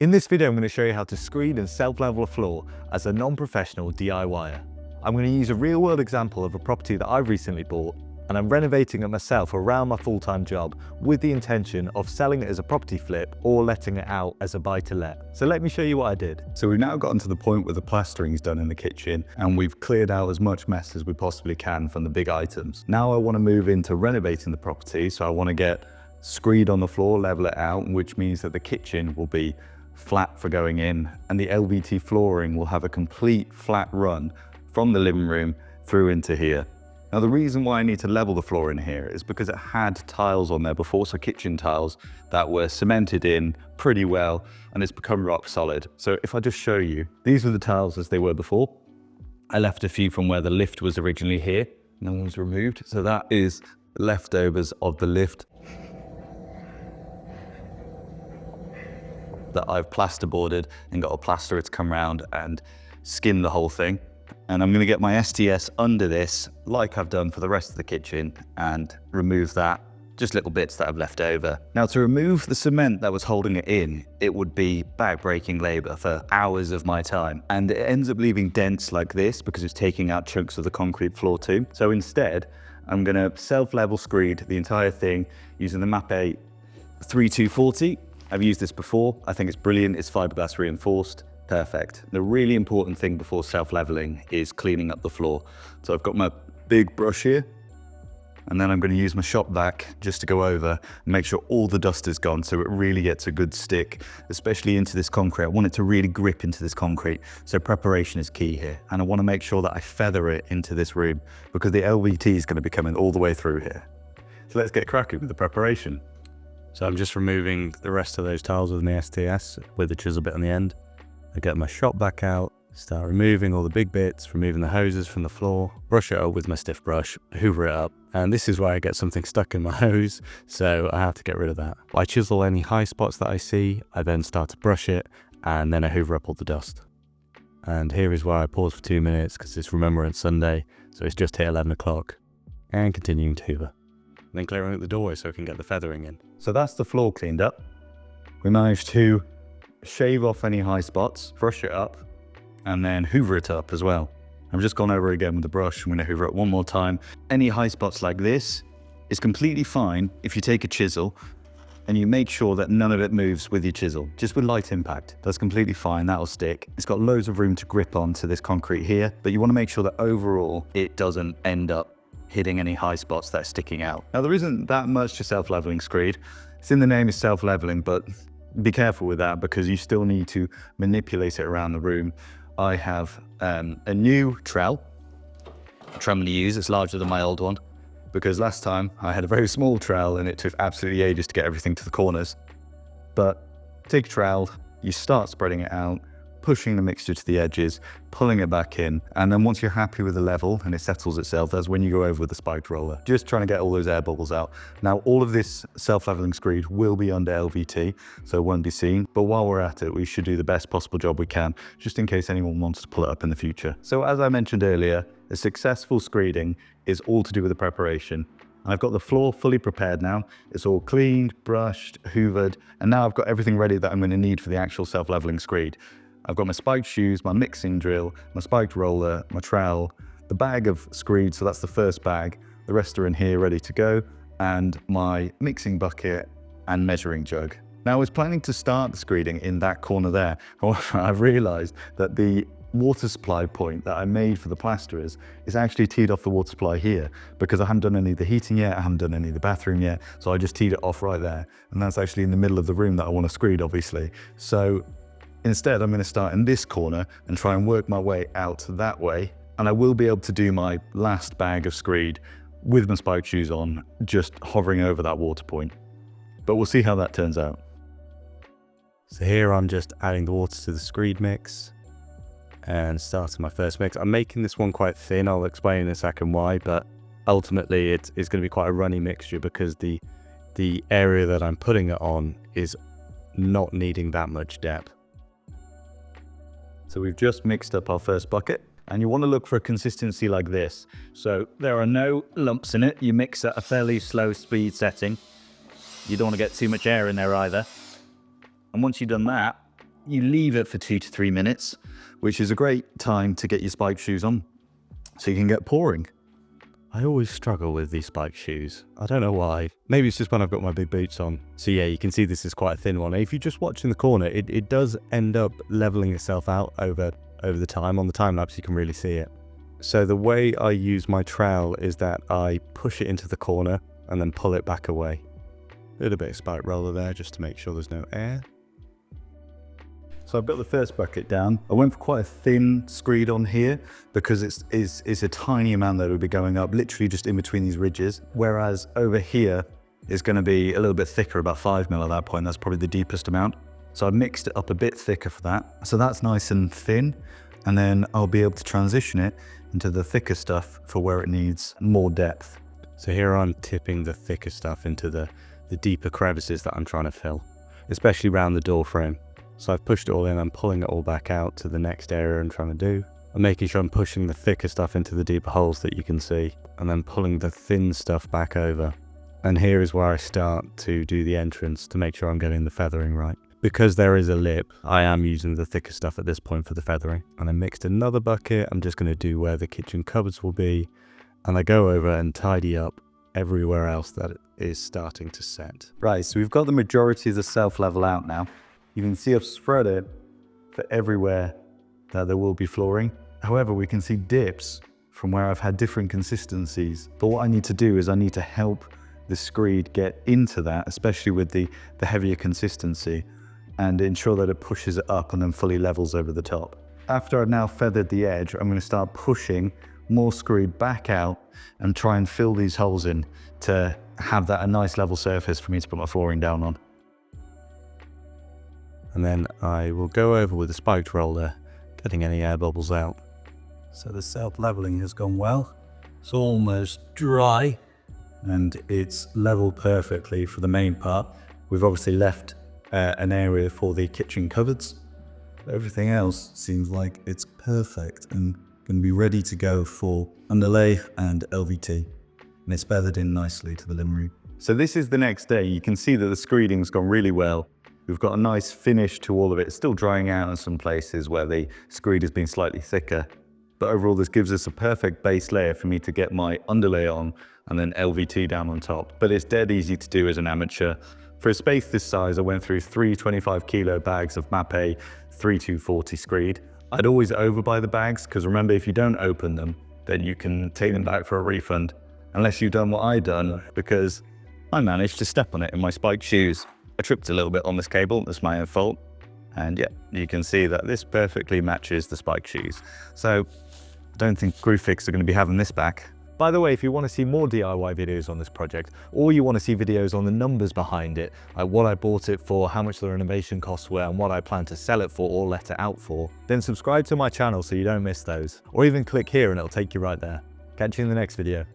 In this video, I'm going to show you how to screed and self-level a floor as a non-professional DIYer. I'm going to use a real-world example of a property that I've recently bought, and I'm renovating it myself around my full-time job with the intention of selling it as a property flip or letting it out as a buy-to-let. So let me show you what I did. So we've now gotten to the point where the plastering is done in the kitchen and we've cleared out as much mess as we possibly can from the big items. Now I want to move into renovating the property, so I want to get screed on the floor, level it out, which means that the kitchen will be flat for going in and the LVT flooring will have a complete flat run from the living room through into here. Now the reason why I need to level the floor in here is because it had tiles on there before, so kitchen tiles that were cemented in pretty well and it's become rock solid. So if I just show you, these were the tiles as they were before. I left a few from where the lift was originally here, no one's removed. So that is leftovers of the lift that I've plasterboarded and got a plasterer to come around and skin the whole thing. And I'm gonna get my STS under this, like I've done for the rest of the kitchen, and remove that, just little bits that I've left over. Now to remove the cement that was holding it in, it would be back-breaking labor for hours of my time. And it ends up leaving dents like this because it's taking out chunks of the concrete floor too. So instead, I'm gonna self-level screed the entire thing using the MAP8 3240. I've used this before. I think it's brilliant. It's fiberglass reinforced. Perfect. The really important thing before self-leveling is cleaning up the floor. So I've got my big brush here, and then I'm going to use my shop vac just to go over and make sure all the dust is gone so it really gets a good stick, especially into this concrete. I want it to really grip into this concrete. So preparation is key here. And I want to make sure that I feather it into this room because the LVT is going to be coming all the way through here. So let's get cracking with the preparation. So I'm just removing the rest of those tiles with my STS with the chisel bit on the end. I get my shop back out, start removing all the big bits, removing the hoses from the floor, brush it up with my stiff brush, hoover it up. And this is where I get something stuck in my hose, so I have to get rid of that. I chisel any high spots that I see, I then start to brush it, and then I hoover up all the dust. And here is where I pause for 2 minutes because it's Remembrance Sunday, so it's just hit 11 o'clock, and continuing to hoover. Then clearing out the doorway so I can get the feathering in. So that's the floor cleaned up. We managed to shave off any high spots, brush it up, and then hoover it up as well. I've just gone over again with the brush. I'm gonna hoover it one more time. Any high spots like this is completely fine if you take a chisel and you make sure that none of it moves with your chisel, just with light impact. That's completely fine, that'll stick. It's got loads of room to grip onto this concrete here, but you wanna make sure that overall it doesn't end up hitting any high spots that are sticking out. Now there isn't that much to self-leveling screed. It's in the name is self-leveling, but be careful with that because you still need to manipulate it around the room. I have a new trowel, which I'm gonna use. It's larger than my old one because last time I had a very small trowel and it took absolutely ages to get everything to the corners. But take a trowel, you start spreading it out, pushing the mixture to the edges, pulling it back in, and then once you're happy with the level and it settles itself, that's when you go over with the spiked roller, just trying to get all those air bubbles out. Now all of this self-leveling screed will be under LVT, so it won't be seen, but while we're at it, we should do the best possible job we can, just in case anyone wants to pull it up in the future. So as I mentioned earlier, a successful screeding is all to do with the preparation. I've got the floor fully prepared now. It's all cleaned, brushed, hoovered, and now I've got everything ready that I'm going to need for the actual self-leveling screed. I've got my spiked shoes, my mixing drill, my spiked roller, my trowel, the bag of screed, so that's the first bag. The rest are in here ready to go, and my mixing bucket and measuring jug. Now I was planning to start the screeding in that corner there. However, I've realized that the water supply point that I made for the plasterers is actually teed off the water supply here because I haven't done any of the heating yet, I haven't done any of the bathroom yet, so I just teed it off right there. And that's actually in the middle of the room that I want to screed, obviously. So instead, I'm going to start in this corner and try and work my way out that way. And I will be able to do my last bag of screed with my spiked shoes on, just hovering over that water point. But we'll see how that turns out. So here I'm just adding the water to the screed mix and starting my first mix. I'm making this one quite thin. I'll explain in a second why, but ultimately it's going to be quite a runny mixture because the area that I'm putting it on is not needing that much depth. So we've just mixed up our first bucket and you want to look for a consistency like this. So there are no lumps in it. You mix at a fairly slow speed setting. You don't want to get too much air in there either. And once you've done that, you leave it for 2 to 3 minutes, which is a great time to get your spike shoes on so you can get pouring. I always struggle with these spike shoes. I don't know why. Maybe it's just when I've got my big boots on. So yeah, you can see this is quite a thin one. If you just watch in the corner, it does end up leveling itself out over the time. On the time lapse, you can really see it. So the way I use my trowel is that I push it into the corner and then pull it back away. A little bit of spike roller there just to make sure there's no air. So I've got the first bucket down. I went for quite a thin screed on here because it's a tiny amount that will be going up literally just in between these ridges. Whereas over here is going to be a little bit thicker, about 5 mil at that point. That's probably the deepest amount. So I mixed it up a bit thicker for that. So that's nice and thin. And then I'll be able to transition it into the thicker stuff for where it needs more depth. So here I'm tipping the thicker stuff into the deeper crevices that I'm trying to fill, especially around the door frame. So I've pushed it all in, I'm pulling it all back out to the next area I'm trying to do. I'm making sure I'm pushing the thicker stuff into the deeper holes that you can see, and then pulling the thin stuff back over. And here is where I start to do the entrance to make sure I'm getting the feathering right. Because there is a lip, I am using the thicker stuff at this point for the feathering. And I mixed another bucket. I'm just going to do where the kitchen cupboards will be. And I go over and tidy up everywhere else that is starting to set. Right, so we've got the majority of the self-level out now. You can see I've spread it for everywhere that there will be flooring. However, we can see dips from where I've had different consistencies. But what I need to do is I need to help the screed get into that, especially with the heavier consistency, and ensure that it pushes it up and then fully levels over the top. After I've now feathered the edge, I'm going to start pushing more screed back out and try and fill these holes in to have that a nice level surface for me to put my flooring down on. And then I will go over with a spiked roller, getting any air bubbles out. So the self-leveling has gone well. It's almost dry and it's leveled perfectly for the main part. We've obviously left an area for the kitchen cupboards. Everything else seems like it's perfect and going to be ready to go for underlay and LVT. And it's feathered in nicely to the livery. So this is the next day. You can see that the screeding's gone really well. We've got a nice finish to all of it. It's still drying out in some places where the screed has been slightly thicker. But overall, this gives us a perfect base layer for me to get my underlay on and then LVT down on top. But it's dead easy to do as an amateur. For a space this size, I went through 3 25 kilo bags of Mapei 3240 screed. I'd always overbuy the bags because remember, if you don't open them, then you can take them back for a refund. Unless you've done what I done, because I managed to step on it in my spiked shoes. I tripped a little bit on this cable, that's my own fault. And yeah, you can see that this perfectly matches the spiked shoes. So I don't think Screwfix are going to be having this back. By the way, if you want to see more DIY videos on this project, or you want to see videos on the numbers behind it, like what I bought it for, how much the renovation costs were, and what I plan to sell it for or let it out for, then subscribe to my channel so you don't miss those. Or even click here and it'll take you right there. Catch you in the next video.